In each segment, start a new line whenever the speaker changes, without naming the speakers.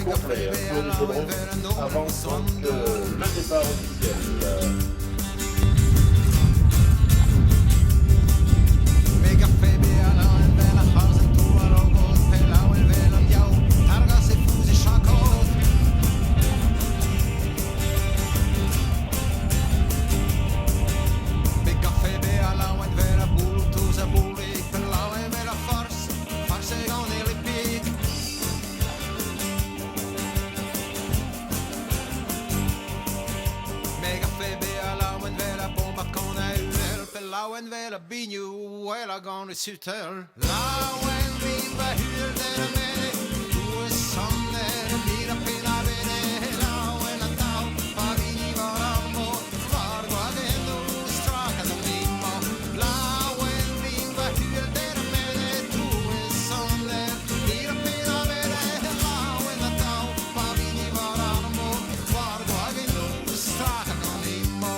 complet, Claude Chaudron, avant donc le départ officiel.
Suter. Lauen viva hyrdere mene, du är som när blir att pena vene. Lauen att tau, pavini varamo, vargo adendo, straka de limo. Lauen viva hyrdere mene, du är som när blir att pena vene. Lauen att tau, pavini varamo, vargo adendo, straka de limo.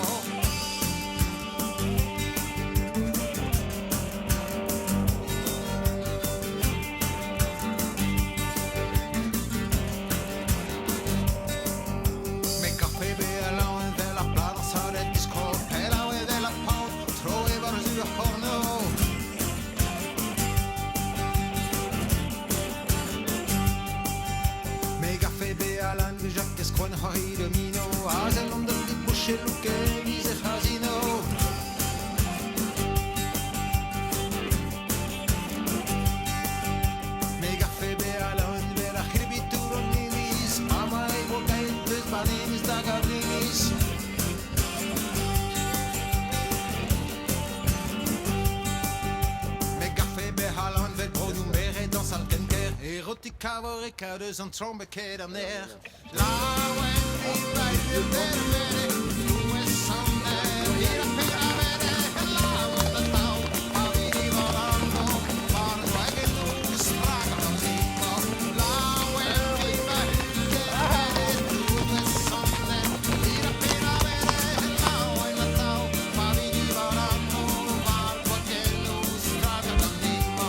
Kavorika, dus een trombekeder neer. Lauwen die bij je benen, hoe is zonder hier op je benen. Lauwen de touw, maar wie die wat aan maar wij gaan doen, spraken van Zimo. Lauwen die bij je benen, hoe is zonder hier op je benen. Lauwen de touw, maar wie die wat aan maar wij gaan doen, spraken van Zimo.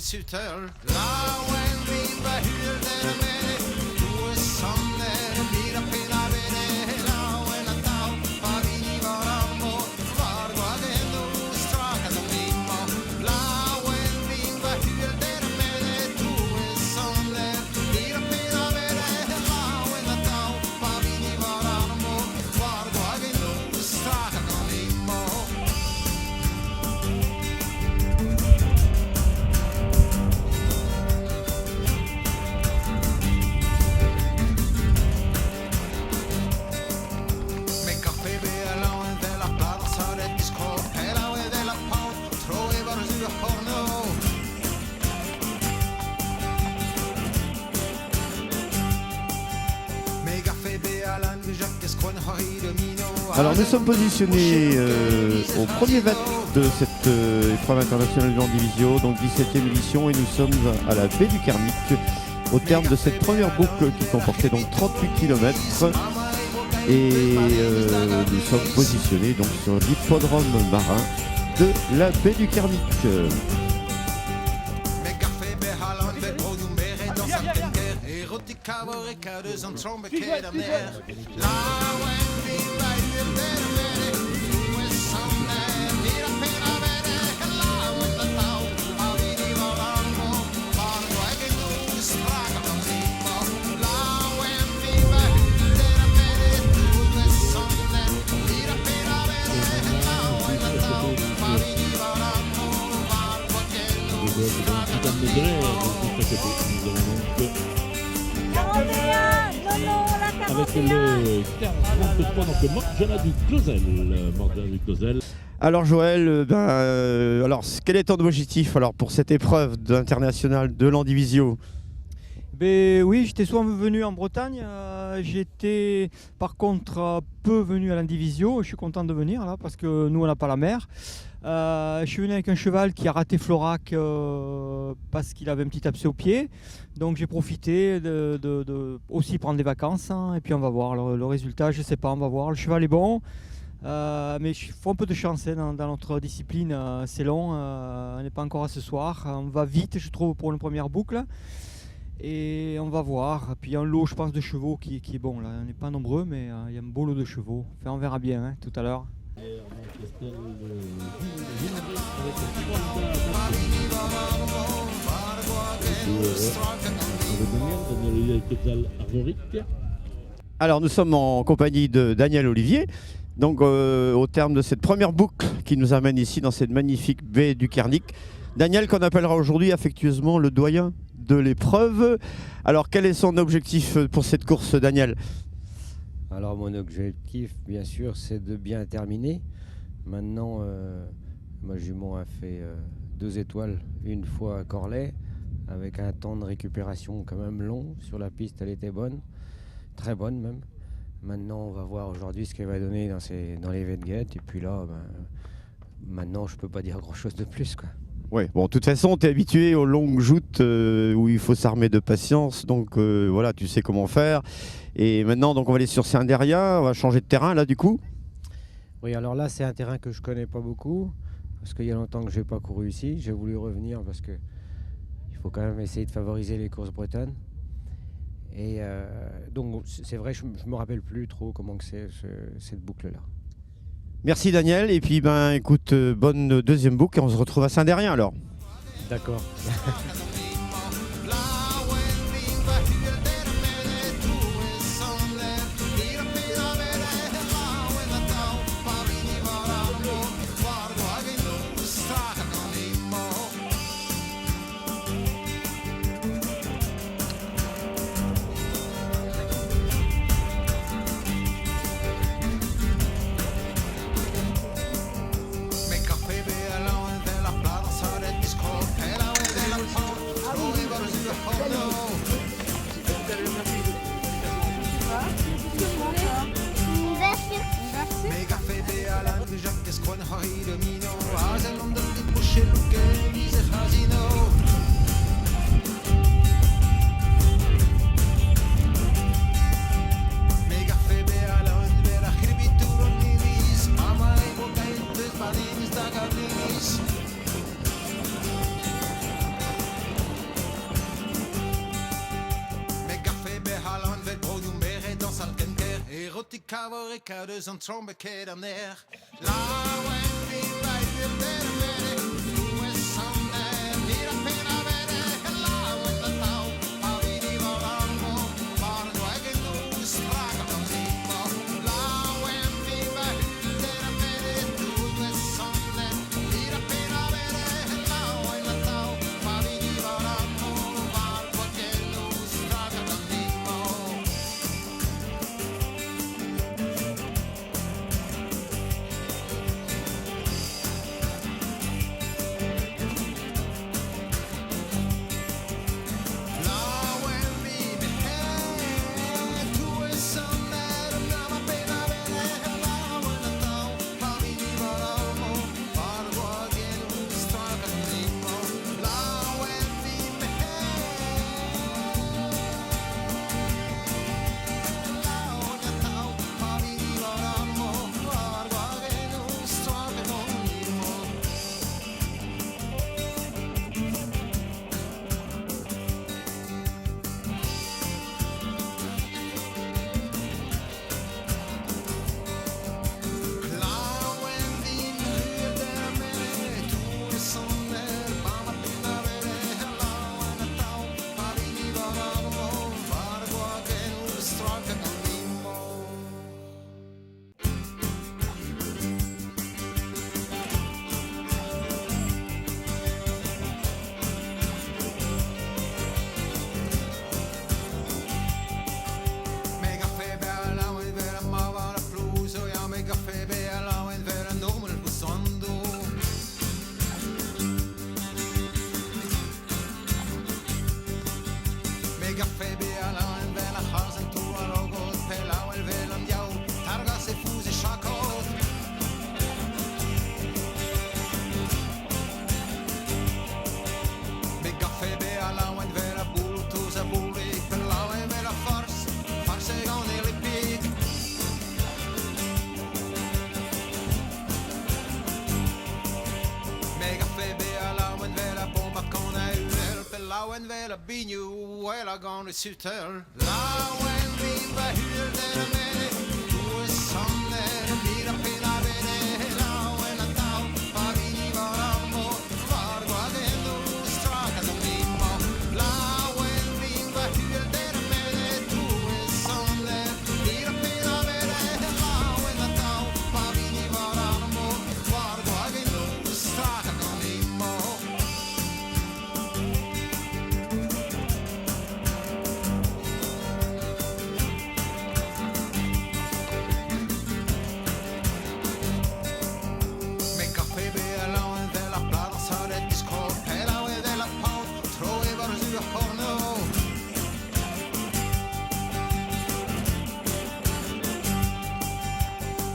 Suter. Lauen viva hyrdere mene, du är som när blir att pena vene. Lauen att tau, pavini varamo, vargo adendo, straka de limo. Lauen viva hyrdere mene, du är som när blir att pena vene. Lauen att tau, pavini varamo, vargo adendo, straka de limo.
Alors nous sommes positionnés au premier VAT de cette épreuve internationale de Landivisiau, donc 17e édition, et nous sommes à la baie du Carnic au terme de cette première boucle qui comportait donc 38 km. Et nous sommes positionnés donc sur l'hippodrome marin de la baie du Carnic.
Avec le 43, donc Morgiana du Clausel.
Alors Joël, alors quel est ton objectif alors pour cette épreuve internationale de Landivisiau?
Ben oui, j'étais souvent venu en Bretagne. J'étais par contre peu venu à l'Indivisiau. Je suis content de venir là parce que nous on n'a pas la mer. Je suis venu avec un cheval qui a raté Florac parce qu'il avait un petit abcès au pied. Donc j'ai profité de aussi prendre des vacances hein, et puis on va voir le résultat. Je sais pas, on va voir. Le cheval est bon. Mais il faut un peu de chance hein, dans notre discipline. C'est long. On n'est pas encore à ce soir. On va vite, je trouve, pour une première boucle. Et on va voir. Puis il y a un lot, je pense, de chevaux qui est bon. Là. On n'est pas nombreux, mais il y a un beau lot de chevaux. Enfin, on verra bien hein, tout à l'heure.
Alors nous sommes en compagnie de Daniel Olivier. Donc au terme de cette première boucle qui nous amène ici dans cette magnifique baie du Carnic. Daniel qu'on appellera aujourd'hui affectueusement le doyen de l'épreuve. Alors quel est son objectif pour cette course, Daniel?
Alors mon objectif bien sûr c'est de bien terminer. Maintenant ma jument a fait 2 étoiles une fois à Corlay avec un temps de récupération quand même long. Sur la piste elle était bonne, très bonne même. Maintenant on va voir aujourd'hui ce qu'elle va donner dans les Venguettes et puis là maintenant je peux pas dire grand chose de plus quoi.
Oui, bon, de toute façon, tu es habitué aux longues joutes où il faut s'armer de patience, donc voilà, tu sais comment faire. Et maintenant, donc, on va aller sur Saint-Déria, on va changer de terrain là du coup.
Oui, alors là, c'est un terrain que je connais pas beaucoup, parce qu'il y a longtemps que je n'ai pas couru ici. J'ai voulu revenir parce que il faut quand même essayer de favoriser les courses bretonnes. Et donc, c'est vrai, je me rappelle plus trop comment que c'est cette boucle-là.
Merci Daniel, et puis ben écoute, bonne deuxième boucle et on se retrouve à Saint-Déria alors.
D'accord.
Som trombeketter nær. La wendy by the better du er som er mira pena vere. La wenda tau, avini volamo. Bara du er du straka på simo. La wendy by the better du er som er mira pena vere. La wenda tau, avini volamo. Bara du straka på simo. en väl binju hela gången sitter. Lauen viva hyrden med du är sanner mira pena vene lauen atau pavini varamo var guadendo straka da mimo lauen viva hyrden med du är sanner mira pena vene lauen atau pavini varamo var guadendo straka da mimo. Med kaffe bela och en vela plana så det disco pela och en vela på tro i var du har nu.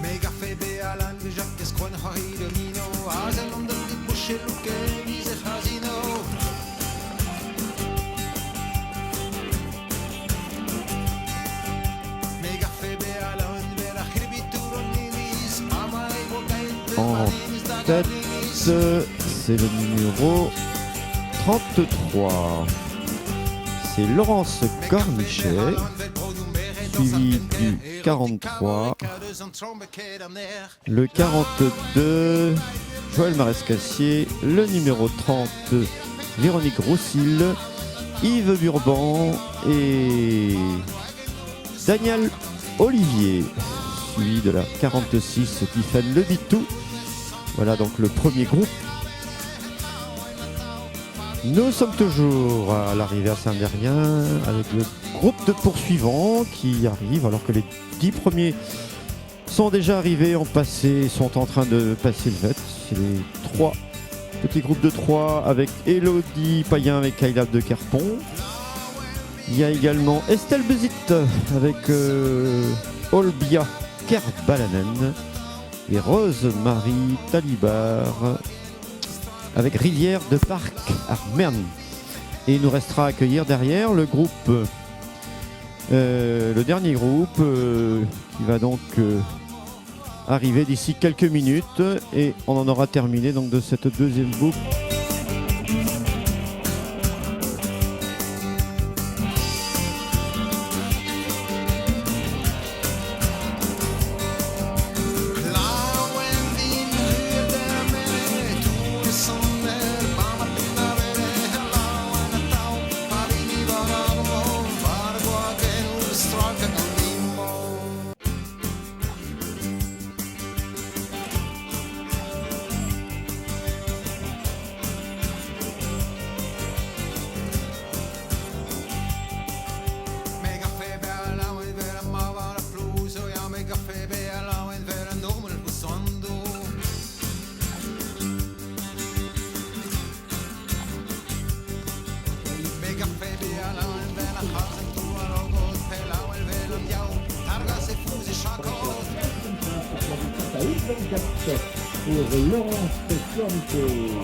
Med kaffe bela en vijak skon har i det nino azen om det bushel och vise hazino. Med kaffe bela och en vela khribitur och nimis ama i
En tête, c'est le numéro 33. C'est Laurence Cornichet, suivi du 43. Le 42, Joël Marescassier. Le numéro 30, Véronique Roussil, Yves Burban et Daniel Olivier, suivi de la 46, Tiffany Lebitou. Voilà donc le premier groupe. Nous sommes toujours à l'arrivée à Saint-Derrien avec le groupe de poursuivants qui arrive alors que les 10 premiers sont déjà arrivés, sont en train de passer le VET. C'est les 3 petits groupes de 3 avec Elodie Payen avec Kayla de Carpon. Il y a également Estelle Bezit avec Olbia Kerbalanen et Rose-Marie Talibar avec Rivière de Parc Armerne. Et il nous restera à accueillir derrière le groupe, le dernier groupe qui va donc arriver d'ici quelques minutes et on en aura terminé donc de cette deuxième boucle.
Pour Laurence Cornichet.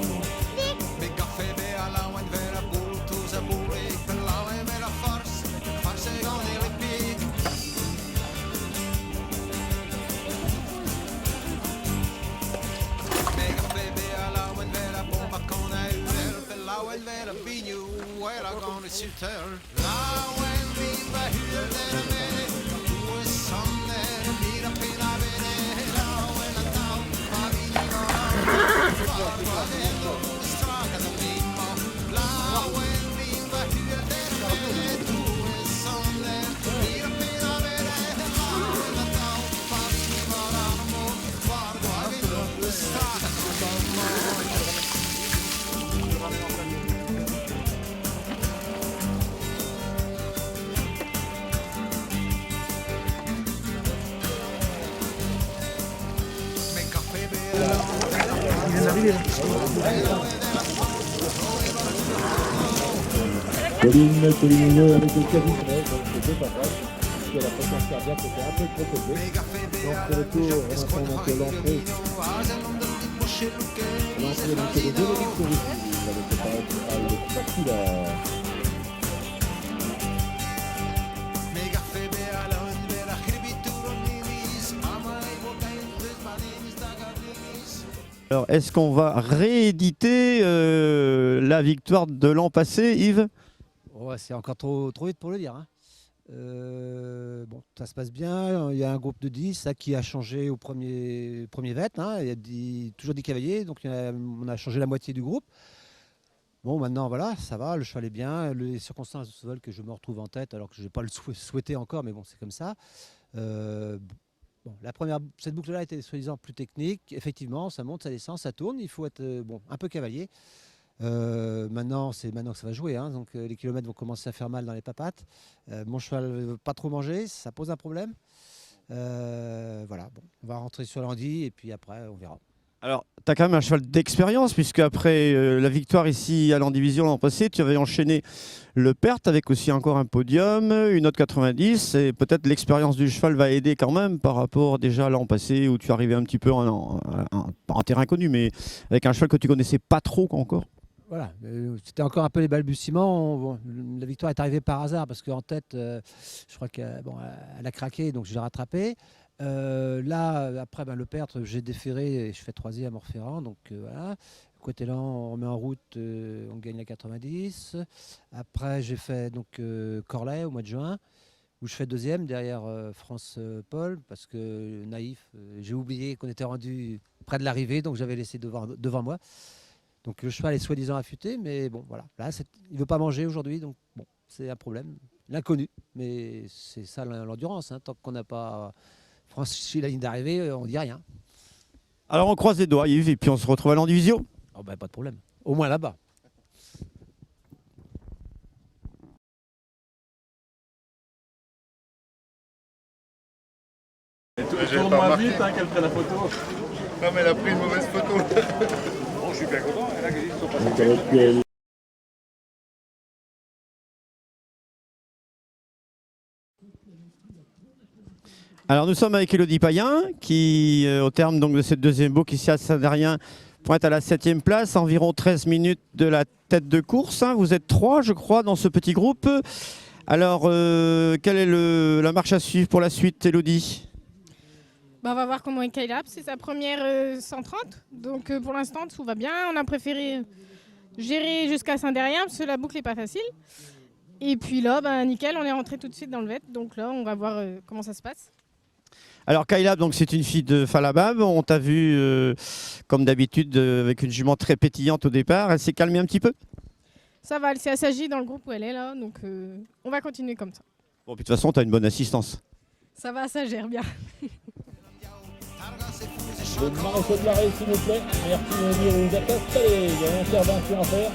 Colline avec le Cavitret, donc c'est deux passages, puisque la fréquence cardiaque était un peu trop élevée. Donc c'est le tour, on attend donc l'entrée donc de Véronique Roussil, avec le paraître spectaculaire.
Alors, est-ce qu'on va rééditer la victoire de l'an passé, Yves ?
Ouais, c'est encore trop vite pour le dire, hein. Bon, ça se passe bien. Il y a un groupe de 10 là, qui a changé au premier vet, hein. Il y a toujours 10 cavaliers, donc on a changé la moitié du groupe. Bon, maintenant, voilà, ça va, le cheval est bien. Les circonstances veulent que je me retrouve en tête, alors que je n'ai pas le souhaité encore, mais bon, c'est comme ça. Bon, cette boucle-là était soi-disant plus technique. Effectivement, ça monte, ça descend, ça tourne. Il faut être un peu cavalier. Maintenant, c'est maintenant que ça va jouer, hein. Donc les kilomètres vont commencer à faire mal dans les papates. Mon cheval ne veut pas trop manger, ça pose un problème. Voilà, bon, on va rentrer sur l'Andy et puis après, on verra.
Alors, tu as quand même un cheval d'expérience, puisque après la victoire ici à l'Andivision l'an passé, tu avais enchaîné le Perth avec aussi encore un podium, une note 90. Et peut-être l'expérience du cheval va aider quand même par rapport déjà à l'an passé où tu arrivais un petit peu en terrain connu, mais avec un cheval que tu connaissais pas trop encore.
Voilà, c'était encore un peu les balbutiements. La victoire est arrivée par hasard parce qu'en tête, je crois qu'elle a craqué, donc je l'ai rattrapé. Là, après le Perth, j'ai déféré et je fais 3e en referrant. Donc voilà. Côté là, on remet en route, on gagne la 90. Après, j'ai fait donc Corlay au mois de juin, où je fais 2e derrière France Paul, parce que naïf, j'ai oublié qu'on était rendu près de l'arrivée, donc j'avais laissé devant moi. Donc le cheval est soi-disant affûté, mais bon, voilà. Là, il ne veut pas manger aujourd'hui, donc bon, c'est un problème. L'inconnu, mais c'est ça l'endurance, hein. Tant qu'on n'a pas franchi la ligne d'arrivée, on ne dit rien.
Alors on croise les doigts, Yves, et puis on se retrouve à l'Andivisio.
Oh ben, pas de problème. Au moins là-bas.
Tourne-moi vite, qu'elle prenne la photo. Non, mais elle a pris une mauvaise photo. Bon, je suis bien content. Elle a gagné son passé.
Alors nous sommes avec Élodie Payen qui, au terme donc, de cette deuxième boucle ici à Saint-Darien, pointe à la 7e place, environ 13 minutes de la tête de course, hein. Vous êtes 3, je crois, dans ce petit groupe. Alors, quelle est la marche à suivre pour la suite, Élodie ?
On va voir comment est Kylab. C'est sa première 130. Donc pour l'instant, tout va bien. On a préféré gérer jusqu'à Saint-Darien parce que la boucle n'est pas facile. Et puis là, nickel, on est rentré tout de suite dans le vet. Donc là, on va voir comment ça se passe.
Alors Kylab, donc c'est une fille de Falabab. On t'a vu, comme d'habitude, avec une jument très pétillante au départ. Elle s'est calmée un petit peu ?
Ça va, elle s'est assagée dans le groupe où elle est là. Donc on va continuer comme ça.
Bon, puis de toute façon, tu as une bonne assistance.
Ça va, ça gère bien.
Le maréchal de l'arrêt, s'il vous plaît. Merci de venir vous installer. Il y a une intervention à faire.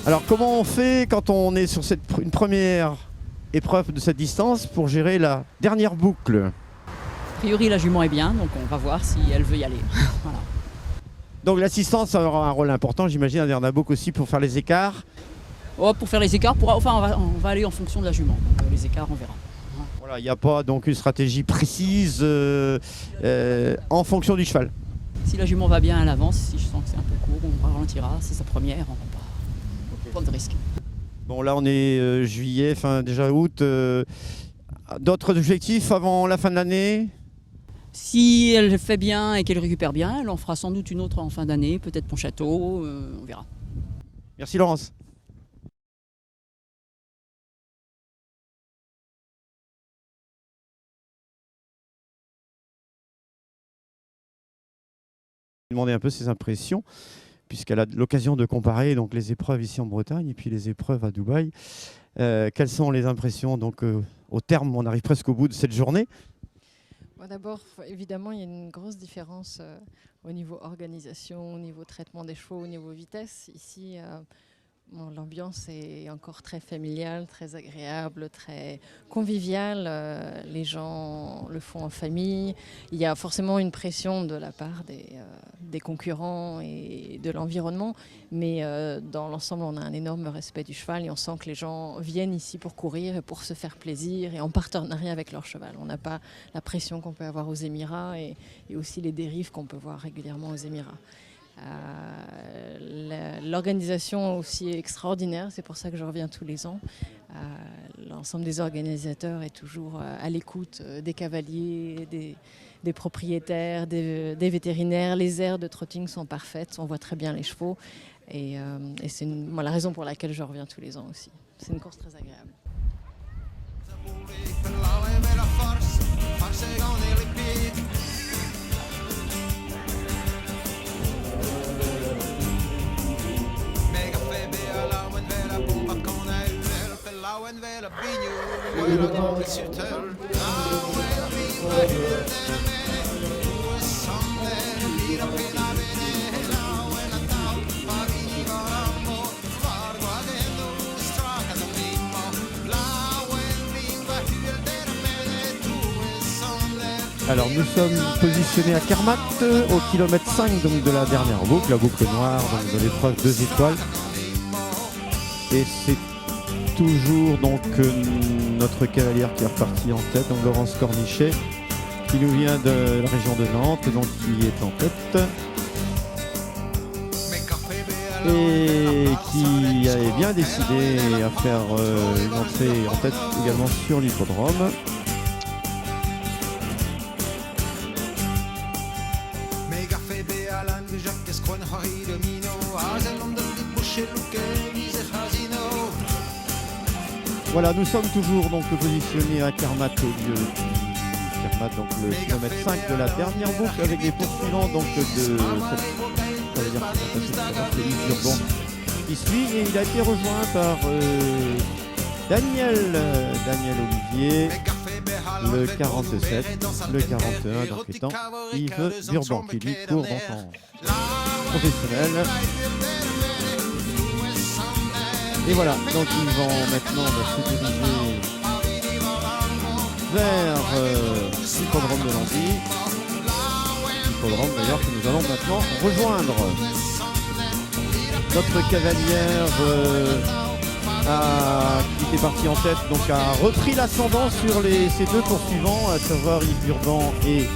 Alors comment on fait quand on est sur une première épreuve de cette distance pour gérer la dernière boucle?
A priori, la jument est bien, donc on va voir si elle veut y aller. Voilà.
Donc l'assistance aura un rôle important, j'imagine, à dernière boucle aussi pour faire les écarts.
Oh, pour faire les écarts, on va aller en fonction de la jument. Donc, les écarts, on verra.
Voilà, il n'y a pas donc une stratégie précise en fonction du cheval.
Si la jument va bien à l'avance, si je sens que c'est un peu court, on ralentira. C'est sa première, on va pas prendre de risques.
Bon, là on est juillet, fin déjà août. D'autres objectifs avant la fin de l'année?
Si elle fait bien et qu'elle récupère bien, elle en fera sans doute une autre en fin d'année, peut-être Pontchâteau, on verra.
Merci Laurence. Demander un peu ses impressions, puisqu'elle a l'occasion de comparer donc, les épreuves ici en Bretagne et puis les épreuves à Dubaï. Quelles sont les impressions donc, au terme, on arrive presque au bout de cette journée?
Bon, d'abord, évidemment, il y a une grosse différence au niveau organisation, au niveau traitement des chevaux, au niveau vitesse. Ici, l'ambiance est encore très familiale, très agréable, très conviviale. Les gens le font en famille. Il y a forcément une pression de la part des concurrents et de l'environnement. Mais dans l'ensemble, on a un énorme respect du cheval et on sent que les gens viennent ici pour courir et pour se faire plaisir et en partenariat avec leur cheval. On n'a pas la pression qu'on peut avoir aux Émirats et aussi les dérives qu'on peut voir régulièrement aux Émirats. L'organisation aussi est extraordinaire, c'est pour ça que je reviens tous les ans. L'ensemble des organisateurs est toujours à l'écoute des cavaliers, des propriétaires, des vétérinaires. Les aires de trotting sont parfaites, on voit très bien les chevaux et c'est la raison pour laquelle je reviens tous les ans aussi. C'est une course très agréable.
Alors nous sommes positionnés à Kermat au kilomètre 5 donc, de la dernière boucle, la boucle noire donc, de l'épreuve 2 étoiles. Et c'est toujours donc notre cavalière qui est repartie en tête, donc Laurence Cornichet, qui nous vient de la région de Nantes, donc qui est en tête. Et qui avait bien décidé à faire une entrée en tête également sur l'hippodrome. Voilà, nous sommes toujours donc positionnés à Kermat au lieu de Kermat, donc le kilomètre 5 de la dernière boucle avec les poursuivants donc de cette, ça veut dire que c'est Yves Urban qui suit et il a été rejoint par Daniel Olivier, le 47, le 41 donc étant Yves Urban qui lui court donc en professionnel. Et voilà, donc ils vont maintenant se diriger vers l'hippodrome de Landy. Hippodrome d'ailleurs que nous allons maintenant rejoindre. Notre cavalière qui était partie en tête donc a repris l'ascendant sur ses deux poursuivants, à savoir Yves Urban et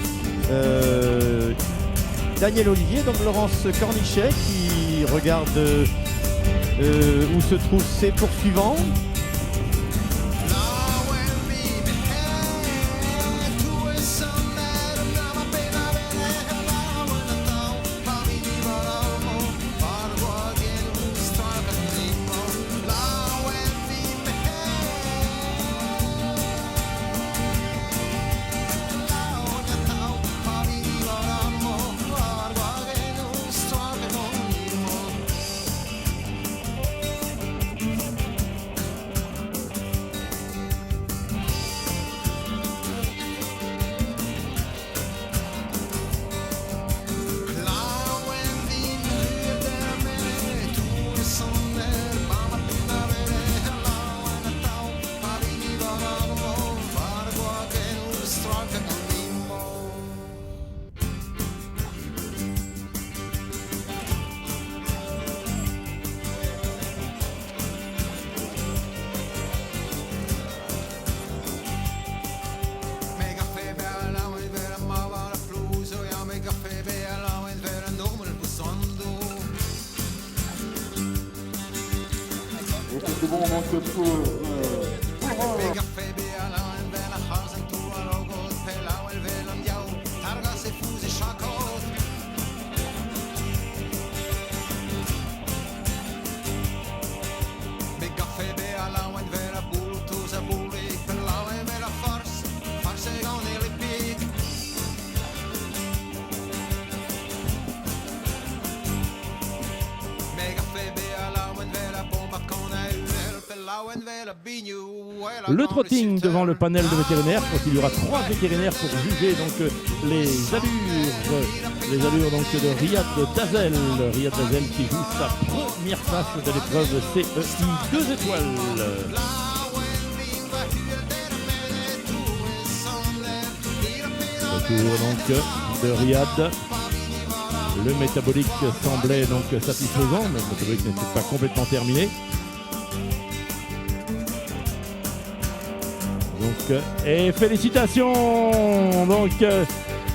Daniel Olivier, donc Laurence Cornichet qui regarde où se trouvent ses poursuivants.
bon moment que pour
Mega Febe alla en vela hasen tu a logot pela o el velo andiao targa se fusi shakot Mega Febe alla en vela bulu tu za buli pela o en vela farse con il pig Mega Febe alla en vela bomba con el pela o en vela bignou
Le trotting devant le panel de vétérinaires, quand il y aura 3 vétérinaires pour juger donc les allures donc de Riyad Dazel. Riyad Dazel qui joue sa première place de l'épreuve CEI 2 étoiles. Retour donc de Riyad. Le métabolique semblait donc satisfaisant, mais le métabolique n'était pas complètement terminé. Donc, et félicitations. Donc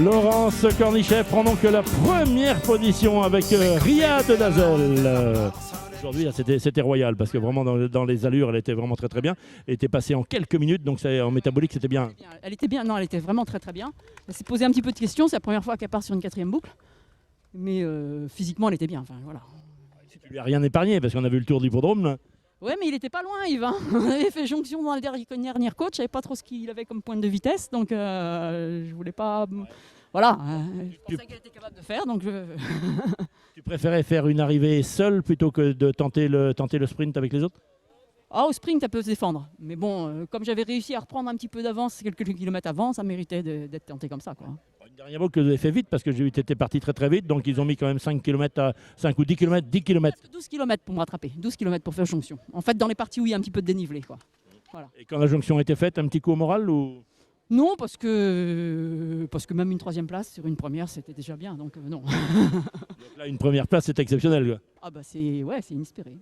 Laurence Cornichet prend donc la première position avec Riyad Dazel. Aujourd'hui, c'était royal parce que vraiment dans les allures, elle était vraiment très très bien. Elle était passée en quelques minutes, donc en métabolique, c'était bien.
Elle était bien, non, elle était vraiment très très bien. Elle s'est posé un petit peu de questions, c'est la première fois qu'elle part sur une 4e boucle. Mais physiquement, elle était bien. Enfin, voilà.
Tu lui as rien épargné parce qu'on a vu le tour de l'hippodrome là.
Ouais, mais il était pas loin, Yves. Hein. On avait fait jonction dans la dernière côte. Je savais pas trop ce qu'il avait comme pointe de vitesse, donc je voulais pas. Voilà, je pensais qu'elle était capable de faire, donc.
Tu préférais faire une arrivée seule plutôt que de tenter le sprint avec les autres?
Ah, au sprint, elle peut se défendre. Mais bon, comme j'avais réussi à reprendre un petit peu d'avance, quelques kilomètres avant, ça méritait d'être tenté comme ça, quoi.
Une dernière boucle que vous avez fait vite parce que j'ai vu que tu étais parti très très vite, donc ils ont mis quand même 5 ou 10 km, 10 km.
12 km pour me rattraper, 12 km pour faire jonction. En fait, dans les parties où il y a un petit peu de dénivelé, quoi. Voilà.
Et quand la jonction a été faite, un petit coup au moral ou...
Non, parce que même une 3e place sur une première, c'était déjà bien, donc non.
Donc là, une première place, c'est exceptionnel, quoi.
Ah bah c'est inespéré.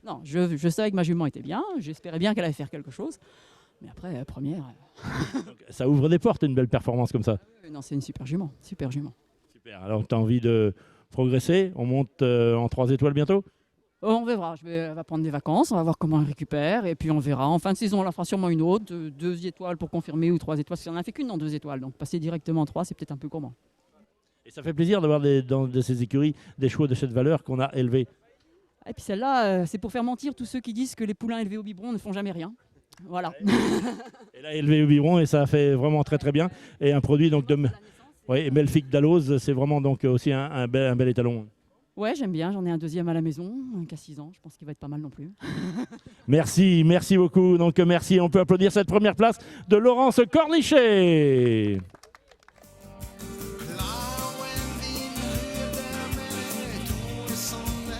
Non, je savais que ma jument était bien, j'espérais bien qu'elle allait faire quelque chose. Mais après, première...
Donc, ça ouvre des portes, une belle performance comme ça.
Non, c'est une super jument, super jument.
Super, alors tu as envie de progresser, on monte en 3 étoiles bientôt?
On verra, elle va prendre des vacances, on va voir comment elle récupère, et puis on verra. En fin de saison, on la fera sûrement une autre, 2 étoiles pour confirmer ou 3 étoiles, parce qu'on n'en a fait qu'une en 2 étoiles, donc passer directement en 3, c'est peut-être un peu gourmand.
Et ça fait plaisir d'avoir dans de ces écuries des chevaux de cette valeur qu'on a élevés.
Et puis celle-là, c'est pour faire mentir tous ceux qui disent que les poulains élevés au biberon ne font jamais rien. Voilà.
Et là, élevé au biberon, et ça fait vraiment très très bien. Et un produit donc de... Ouais, et Melfic d'Alloz, c'est vraiment donc aussi un bel étalon.
Ouais, j'aime bien, j'en ai un 2e à la maison, qui a 6 ans, je pense qu'il va être pas mal non plus.
Merci beaucoup. Donc merci, on peut applaudir cette première place de Laurence Cornichet.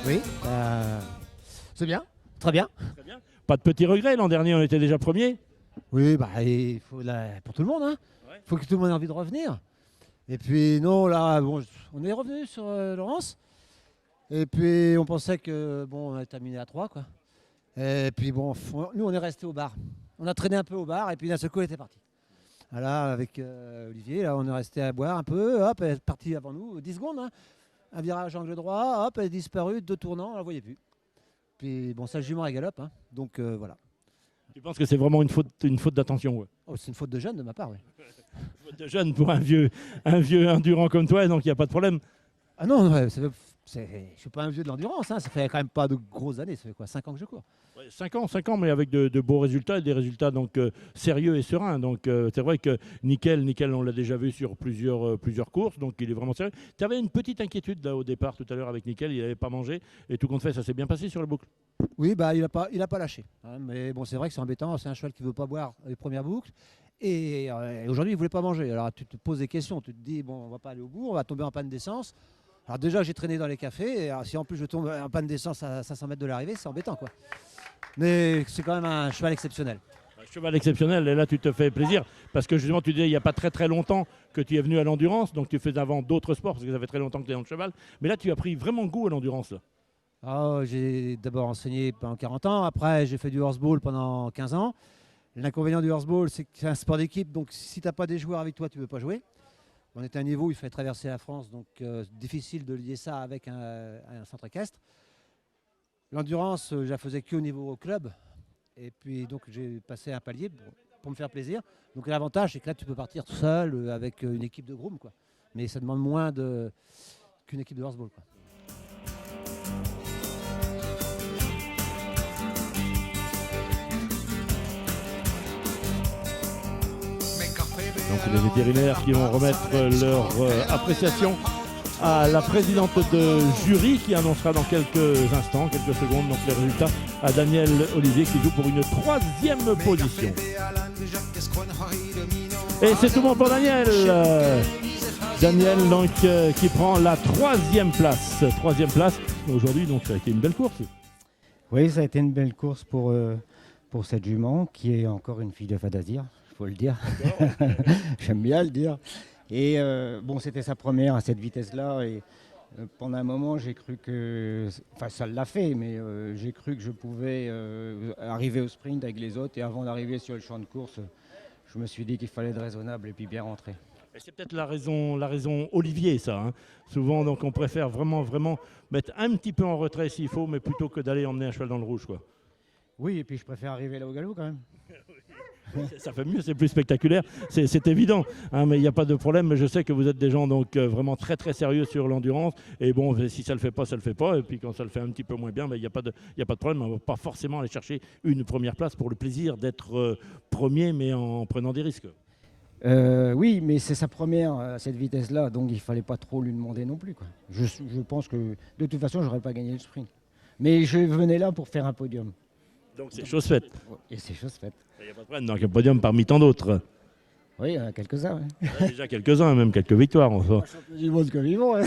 Oui, c'est bien, très bien.
Très bien. Pas de petits regrets, l'an dernier on était déjà premier.
Oui, bah, il faut pour tout le monde, hein. Il faut que tout le monde ait envie de revenir. Et puis non, là, bon, on est revenu sur Laurence. Et puis on pensait que bon, on a terminé à 3, quoi. Et puis bon, nous on est resté au bar. On a traîné un peu au bar et puis d'un seul coup elle était partie. Voilà, avec Olivier, là on est resté à boire un peu, hop, elle est partie avant nous, 10 secondes, hein. Un virage angle droit, hop, elle est disparue, 2 tournants, on ne la voyait plus. Puis bon, ça jument à galope, hein. Donc voilà.
Tu penses que c'est vraiment une faute d'attention, ouais.
Oh, c'est une faute de jeune de ma part, oui.
Une faute de jeune pour un vieux endurant comme toi, donc il n'y a pas de problème.
Ah non, ouais, je ne suis pas un vieux de l'endurance, hein. Ça fait quand même pas de grosses années, ça fait quoi, 5 ans que je cours.
Ouais, 5 ans, mais avec de beaux résultats et des résultats donc sérieux et sereins. Donc c'est vrai que Nickel, on l'a déjà vu sur plusieurs courses, donc il est vraiment sérieux. Tu avais une petite inquiétude là au départ tout à l'heure avec Nickel, il n'avait pas mangé et tout compte fait, ça s'est bien passé sur la boucle.
Oui, bah il a pas lâché, hein. Mais bon, c'est vrai que c'est embêtant, c'est un cheval qui ne veut pas boire les premières boucles. Et aujourd'hui, il ne voulait pas manger. Alors tu te poses des questions, tu te dis, bon, on ne va pas aller au bout, on va tomber en panne d'essence. Alors déjà, j'ai traîné dans les cafés, et alors, si en plus je tombe en panne d'essence à 500 mètres de l'arrivée, c'est embêtant, quoi. Mais c'est quand même un cheval exceptionnel.
Un cheval exceptionnel, et là tu te fais plaisir, parce que justement tu disais il n'y a pas très longtemps que tu es venu à l'endurance, donc tu fais avant d'autres sports, parce que ça fait très longtemps que tu es dans le cheval, mais là tu as pris vraiment goût à l'endurance.
Oh, j'ai d'abord enseigné pendant 40 ans, après j'ai fait du horseball pendant 15 ans. L'inconvénient du horseball, c'est que c'est un sport d'équipe, donc si tu n'as pas des joueurs avec toi, tu ne peux pas jouer. On est à un niveau où il fallait traverser la France, donc difficile de lier ça avec un centre équestre. L'endurance, je la faisais qu'au niveau club. Et puis donc j'ai passé un palier pour me faire plaisir. Donc l'avantage, c'est que là, tu peux partir tout seul avec une équipe de groom, quoi. Mais ça demande moins qu'une équipe de horseball, quoi.
Donc les vétérinaires qui vont remettre leur appréciation à la présidente de jury qui annoncera dans quelques instants, quelques secondes, donc les résultats à Daniel Olivier qui joue pour une 3e position. Et c'est tout bon pour Daniel. Daniel donc qui prend la 3e place. 3e place. Aujourd'hui donc ça a été une belle course.
Oui, ça a été une belle course pour cette jument qui est encore une fille de Fadazir, il faut le dire. J'aime bien le dire. Et bon, c'était sa première à cette vitesse-là. Et pendant un moment, j'ai cru que... Enfin, ça l'a fait, mais j'ai cru que je pouvais arriver au sprint avec les autres. Et avant d'arriver sur le champ de course, je me suis dit qu'il fallait être raisonnable et puis bien rentrer.
Et c'est peut-être la raison Olivier, ça. Hein. Souvent, donc, on préfère vraiment mettre un petit peu en retrait s'il faut, mais plutôt que d'aller emmener un cheval dans le rouge, quoi.
Oui, et puis je préfère arriver là au galop quand même.
Ça fait mieux, c'est plus spectaculaire, c'est évident, hein, mais il n'y a pas de problème. Mais je sais que vous êtes des gens donc vraiment très très sérieux sur l'endurance. Et bon, si ça ne le fait pas, ça ne le fait pas. Et puis quand ça le fait un petit peu moins bien, il n'y a pas de problème. On ne va pas forcément aller chercher une première place pour le plaisir d'être premier, mais en prenant des risques.
Oui, mais c'est sa première à cette vitesse-là, donc il ne fallait pas trop lui demander non plus, quoi. Je pense que de toute façon, je n'aurais pas gagné le sprint. Mais je venais là pour faire un podium.
Donc c'est chose faite.
Et c'est chose faite.
Il n'y a pas de problème, donc un podium parmi tant d'autres.
Oui, il y en a quelques-uns. Ouais.
Il y a déjà quelques-uns, même quelques victoires. Enfin.
Du monde comme Yvon. Hein.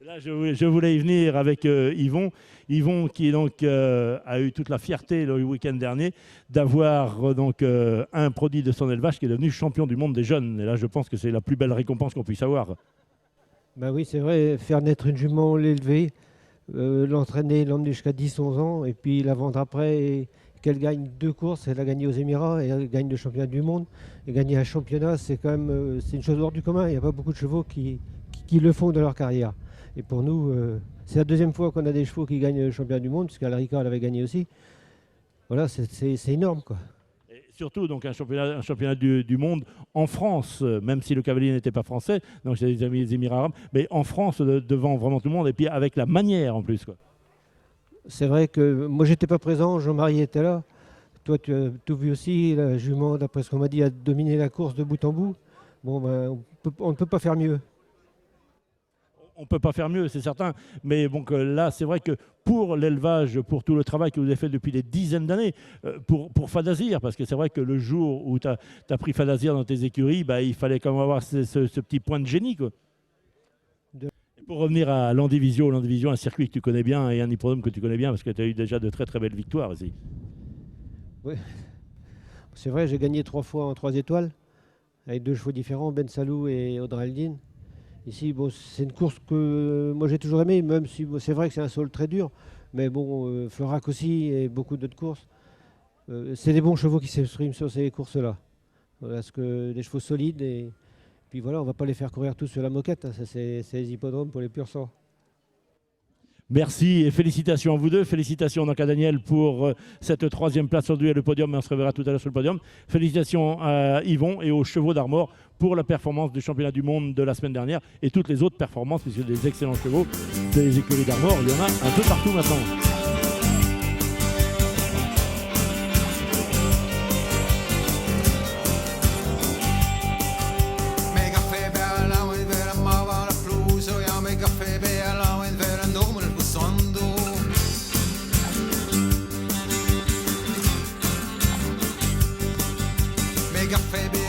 Là, je voulais y venir avec Yvon. Yvon qui donc, a eu toute la fierté le week-end dernier d'avoir donc un produit de son élevage qui est devenu champion du monde des jeunes. Et là, je pense que c'est la plus belle récompense qu'on puisse avoir.
Ben oui, c'est vrai, faire naître une jument, l'élever, l'entraîner, l'emmener jusqu'à 10-11 ans, et puis la vendre après, et qu'elle gagne 2 courses, elle a gagné aux Émirats, et elle gagne le championnat du monde. Et gagner un championnat, c'est quand même c'est une chose hors du commun. Il n'y a pas beaucoup de chevaux qui le font dans leur carrière. Et pour nous, c'est la 2e fois qu'on a des chevaux qui gagnent le championnat du monde, puisqu'Al Ricard l'avait gagné aussi. Voilà, c'est énorme, quoi.
Et surtout donc un championnat du monde en France, même si le cavalier n'était pas français, donc c'est des amis des Émirats arabes, mais en France devant vraiment tout le monde, et puis avec la manière en plus, quoi.
C'est vrai que moi, j'étais pas présent, Jean-Marie était là. Toi, tu as tout vu aussi. La jument, d'après ce qu'on m'a dit, a dominé la course de bout en bout. Bon, ben, on ne peut pas faire mieux.
On ne peut pas faire mieux, c'est certain. Mais bon, là, c'est vrai que pour l'élevage, pour tout le travail que vous avez fait depuis des dizaines d'années, pour Fadazir, parce que c'est vrai que le jour où tu as pris Fadazir dans tes écuries, bah, il fallait quand même avoir ce petit point de génie, quoi. Pour revenir à l'Andivisio, un circuit que tu connais bien et un hippodrome que tu connais bien parce que tu as eu déjà de très très belles victoires aussi.
Oui, c'est vrai, j'ai gagné 3 fois en 3 étoiles avec 2 chevaux différents, Ben Salou et Audrey Aldine. Ici, bon, c'est une course que moi j'ai toujours aimée, même si bon, c'est vrai que c'est un sol très dur, mais bon, Florac aussi et beaucoup d'autres courses. C'est des bons chevaux qui s'expriment sur ces courses-là. Voilà, parce que des chevaux solides et puis voilà, on ne va pas les faire courir tous sur la moquette, hein. Ça, c'est les hippodromes pour les purs sangs.
Merci et félicitations à vous deux. Félicitations donc à Daniel pour cette 3e place sur le podium, mais on se reverra tout à l'heure sur le podium. Félicitations à Yvon et aux chevaux d'Armor pour la performance du championnat du monde de la semaine dernière et toutes les autres performances, puisque des excellents chevaux des écuries d'Armor, il y en a un peu partout maintenant.
Caffè